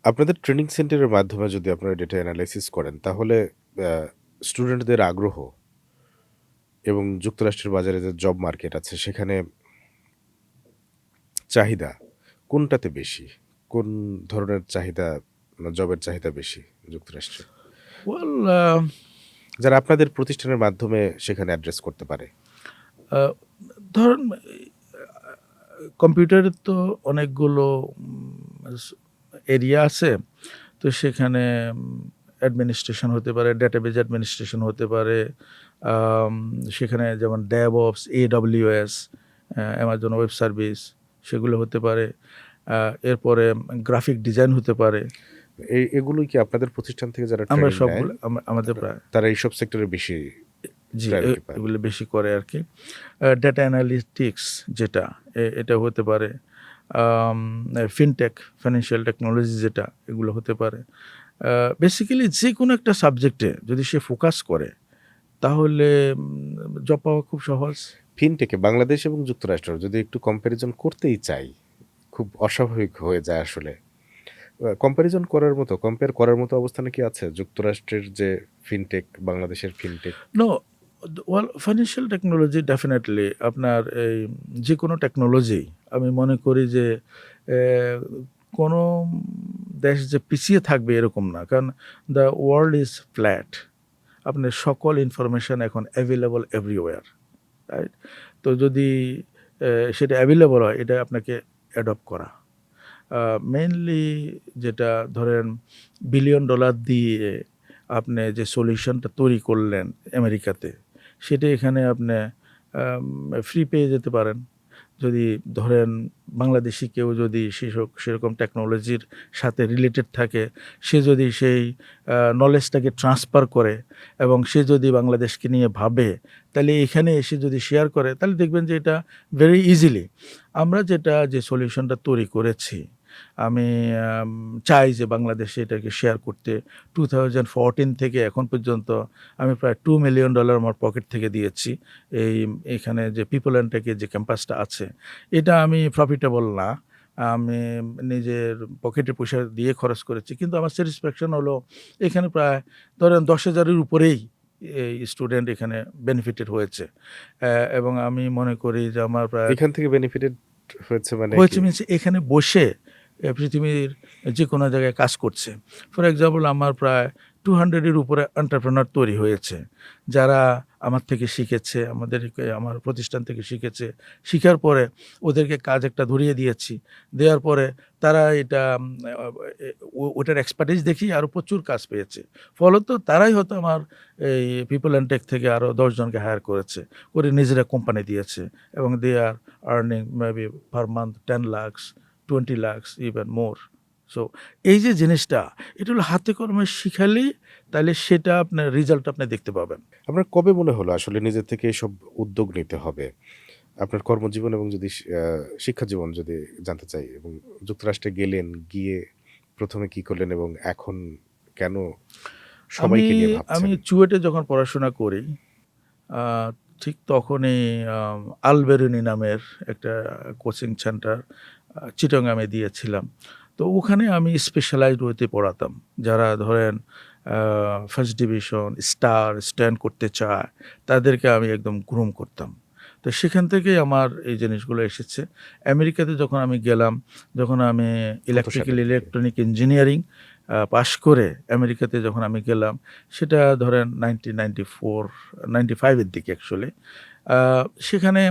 আপনাদের ট্রেনিং সেন্টারের মাধ্যমে যদি আপনারা ডেটা এনালাইসিস করেন, তাহলে আ স্টুডেন্টদের আগ্রহ এবং যুক্তরাষ্ট্রের বাজারে যে জব মার্কেট আছে, সেখানে চাহিদা কোনটাতে বেশি? কোন ধরনের চাহিদা জবের চাহিদা বেশি যুক্তরাষ্ট্রে? ওয়েল যারা আপনাদের প্রতিষ্ঠানের মাধ্যমে সেখানে অ্যাড্রেস করতে পারে? আ ধরেন কম্পিউটারের তো অনেকগুলো এরিয়া আছে। তো সেখানে অ্যাডমিনিস্ট্রেশন হতে পারে, ডেটাবেজ অ্যাডমিনিস্ট্রেশন হতে পারে। আম সেখানে যেমন DevOps, AWS, Amazon web service সেগুলো হতে পারে। আ এরপরে গ্রাফিক ডিজাইন হতে পারে। এগুলোই কি আপনাদের প্রতিষ্ঠান থেকে যারা আমরা ট্রেনিং নেয়, সবগুলো আমাদের তারা প্রায় তারা এইসব সেক্টরে বেশি জি, প্রায়োরিটি পায়? এগুলো বেশি করে আরকি। ডেটা অ্যানালিটিক্স যেটা এটা হতে পারে। আম ফিনটেক, ফাইন্যান্সিয়াল টেকনোলজি যেটা এগুলো হতে পারে। বেসিক্যালি যেকোনো একটা সাবজেক্টে যদি সে ফোকাস করে তাহলে জব পাওয়া খুব সহজ। ফিনটেকে বাংলাদেশ এবং যুক্তরাষ্ট্র যদি একটু কম্প্যারিজন করতেই চাই, খুব অস্বাভাবিক হয়ে যায় আসলে। কম্পেয়ার করার মতো অবস্থানে কি আছে? যুক্তরাষ্ট্রের যে ফিনটেক, বাংলাদেশের fintech? No, well financial technology definitely আপনার এই যেকোনো টেকনোলজি আমি মনে করি যে এ কোনো দেশ যে পিছিয়ে থাকবে এরকম না। কারণ দ্য ওয়ার্ল্ড ইজ ফ্ল্যাট। আপনার সকল ইনফরমেশন এখন অ্যাভেলেবল এভরিওয়্যার, রাইট? তো যদি সেটা অ্যাভেলেবল হয় এটা আপনাকে অ্যাডপ্ট করা। মেইনলি যেটা ধরেন বিলিয়ন ডলার দিয়ে আপনি যে সলিউশনটা তৈরি করলেন আমেরিকাতে, সেটা এখানে আপনি ফ্রি পেয়ে যেতে পারেন। যদি ধরেন বাংলাদেশী কেউ যদি সেরকম টেকনোলজির সাথে রিলেটেড থাকে, সে যদি সেই নলেজটাকে ট্রান্সফার করে এবং সে যদি বাংলাদেশকে নিয়ে ভাবে, তাহলে এখানে এসে যদি শেয়ার করে, তাহলে দেখবেন যে এটা ভেরি ইজিলি আমরা যে সলিউশনটা তৈরি করেছি, আমি আম চাই যে বাংলাদেশে এটাকে শেয়ার করতে। 2014 থেকে এখন পর্যন্ত আমি প্রায় $2 মিলিয়ন আমার পকেট থেকে দিয়েছি। এখানে যে পিপল অ্যান্ড টেকের যে ক্যাম্পাসটা আছে, এটা আমি প্রফিটেবল না। আমি নিজের পকেটের পয়সা দিয়ে খরচ করেছি। কিন্তু আমার স্যাটিসফ্যাকশন হলো এখানে প্রায় ধরেন ১০,০০০ এর উপরেই এই স্টুডেন্ট এখানে বেনিফিটেড হয়েছে। এবং আমি মনে করি যে আমার প্রায় এখান থেকে বেনিফিটেড হয়েছে মানে হয়েছে কি? মিনস এখানে বসে পৃথিবীর যেকোনো জায়গায় কাজ করছে। ফর এক্সাম্পল আমার প্রায় 200 এর উপরে এন্টারপ্রেনার তৈরি হয়েছে। যারা আমার থেকে শিখেছে, আমার প্রতিষ্ঠান থেকে শিখেছে। শিখার পরে ওদেরকে কাজ একটা ধরিয়ে দিয়েছি। দেওয়ার পরে তারা এটা ওটার এক্সপার্টিজ দেখিয়ে আরও প্রচুর কাজ পেয়েছে। ফলত তারাই হয়তো আমার এই পিপল অ্যান্ড টেক থেকে আরও ১০ জনকে হায়ার করেছে। করে নিজেরা কোম্পানি দিয়েছে এবং they are earning maybe per month 10 lakhs, 20 lakhs, even more. So এই যে জিনিসটা, এটা হলো হাতে কলমে শিখালেই তাইলে সেটা আপনার রেজাল্ট আপনি দেখতে পাবেন। আপনার কবে মনে হলো আসলে নিজের থেকে এসব উদ্যোগ নিতে হবে? আপনার কর্মজীবন এবং যদি শিক্ষা জীবন যদি জানতে চাই, এবং যুক্তরাষ্ট্রে গেলেন, গিয়ে ১ম এ কি করলেন এবং এখন কেন আমি সবাইকে নিয়ে আমি ভাবছেন? চুয়েটে যখন পড়াশোনা করি, আ ঠিক তখনই আল-বেরুনি নামের একটা কোচিং সেন্টার চিটাগং আমি দিয়েছিলাম। তো ওখানে আমি স্পেশালাইজড ওয়েতে পড়াতাম। যারা ধরেন ফার্স্ট ডিভিশন, স্টার, স্ট্যান্ড করতে চায়, তাদেরকে আমি একদম গ্রুম করতাম। তো সেখান থেকেই আমার এই জিনিসগুলো এসেছে। আমেরিকাতে যখন আমি গেলাম, যখন আমি কত ইলেকট্রিক্যাল সালের দিকে? ইলেকট্রনিক ইঞ্জিনিয়ারিং পাশ করে আমেরিকাতে যখন আমি গেলাম, সেটা ধরেন 1994, 95 এর দিকে অ্যাকচুয়ালি। আ সেখানে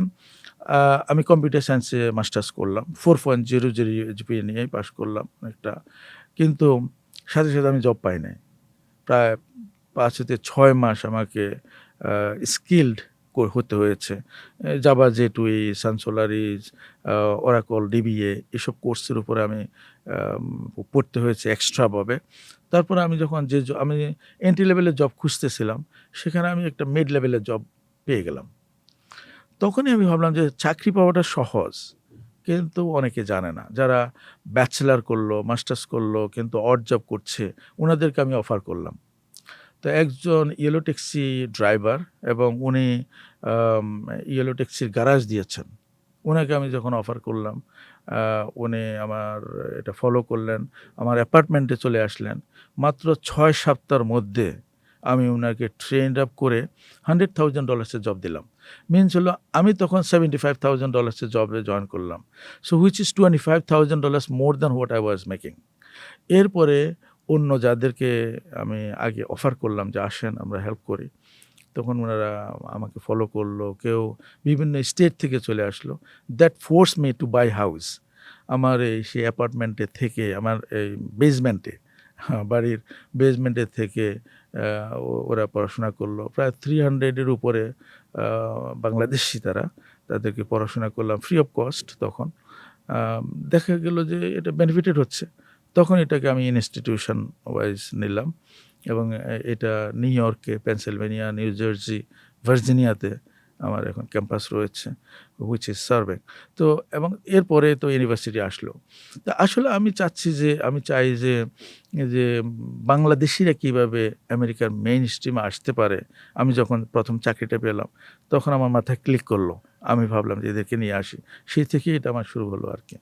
আ আমি কম্পিউটার সায়েন্সে মাস্টার্স করলাম। 4.00 জিপিএ নিয়েই পাস করলাম একটা। কিন্তু সাথে আমি জব পাই নাই। প্রায় ৫ হতে ৬ মাস আমাকে আ স্কিলড হতে হয়েছে। জাভা, জে2ই, সান সোলারিস, আ ওরাকল, ডিবিএ এসব কোর্সের উপরে আমি আম পড়তে হয়েছে এক্সট্রাভাবে। তারপরে আমি যখন আমি এন্ট্রি লেভেলের জব খুঁজতেছিলাম, সেখানে আমি একটা মিড লেভেলের জব পেয়ে গেলাম। তখনই আমি ভাবলাম যে চাকরি পাওয়াটা সহজ। কিন্তু অনেকে জানে না। যারা ব্যাচেলর করলো, মাস্টার্স করলো কিন্তু অড জব করছে, উনাদেরকে আমি অফার করলাম। তো একজন ইয়েলো ট্যাক্সি ড্রাইভার এবং উনি আম ইয়েলো ট্যাক্সির গ্যারাজ দিয়েছেন। উনাকে আমি যখন অফার করলাম, উনি আমার এটা ফলো করলেন। আমার অ্যাপার্টমেন্টে চলে আসলেন। মাত্র ৬ সপ্তাহের মধ্যে আমি উনাকে ট্রেন্ড আপ করে $100,000 এর জব দিলাম। মিনস হলো আমি তখন $75,000 এর জবে জয়েন করলাম। So which is $25,000 more than what I was making. এরপরে অন্য যাদেরকে আমি আগে অফার করলাম যে আসেন আমরা হেল্প করি। তখন উনারা আমাকে ফলো করলো। কেউ বিভিন্ন স্টেট থেকে চলে আসলো। That force me to buy house. আমার এই সেই অ্যাপার্টমেন্টে থেকে আমার এই বেসমেন্টে বাড়ির বেসমেন্টে থেকে ওরা পড়াশোনা করলো। প্রায় 300 এর উপরে বাংলাদেশী তারা। তাদেরকে পড়াশোনা করলাম ফ্রি অফ কস্ট তখন। আ দেখা গেল যে এটা বেনিফিটেড হচ্ছে। তখন এটাকে আমি ইনস্টিটিউশন ওয়াইজ নিলাম এবং এটা নিউ ইয়র্কে, পেনসিলভেনিয়া, নিউ জার্সি, ভার্জিনিয়াতে আমার এখন ক্যাম্পাস রয়েছে হুইচ ইজ সার্ভিং। তো এবং এরপরে তো ইউনিভার্সিটি আসলো। তো আসলে আমি চাই যে বাংলাদেশিরা কিভাবে আমেরিকার মেইন স্ট্রিমে আসতে পারে। আমি যখন ১ম চাকরিটা পেলাম তখন আমার মাথায় ক্লিক করলো। আমি ভাবলাম যে এদেরকে নিয়ে আসি। সেই থেকেই এটা আমার শুরু হলো আরকি।